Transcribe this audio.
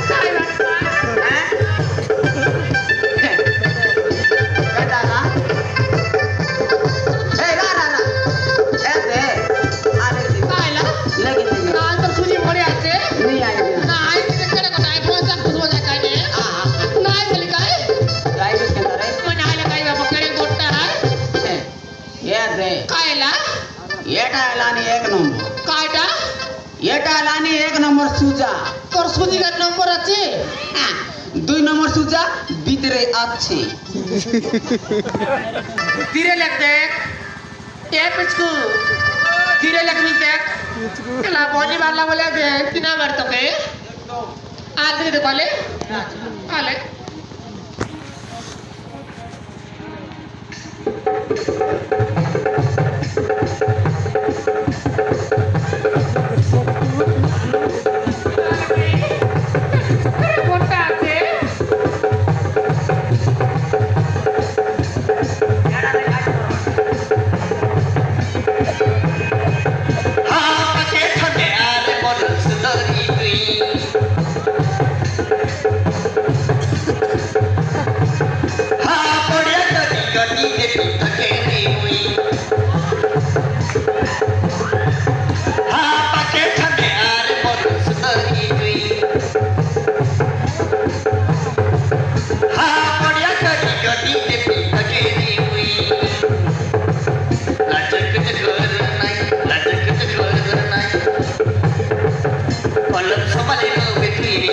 काय वाटतं? काय झाला? ए, रा, रा, रा. ए, ते. आले ते. कायला? लगेच ये. काल तर तुझी मोडी असते मी आहे. नाही तिथे कडे कोण आहे कोणता कुसवा काय ते नाही झाली काय काय बिस्किट रे? पण आयला काय बाबा कडे गोट्टा आहे ये ते. कायला एटायला आणि एक नंबर कायटा एटायला आणि एक नंबर सुजा তোর সুদিগার নম্বর আছে দুই নম্বর সুজা ভিতরে আছে ধীরে লেখ দেখ এ পিচকু ধীরে লেখবি দেখ এলা বনি বাংলা বলে দেখ কি নাম আর তোকে আর দিকে বলে আলে কোনটা আছে Kalau sama leno betri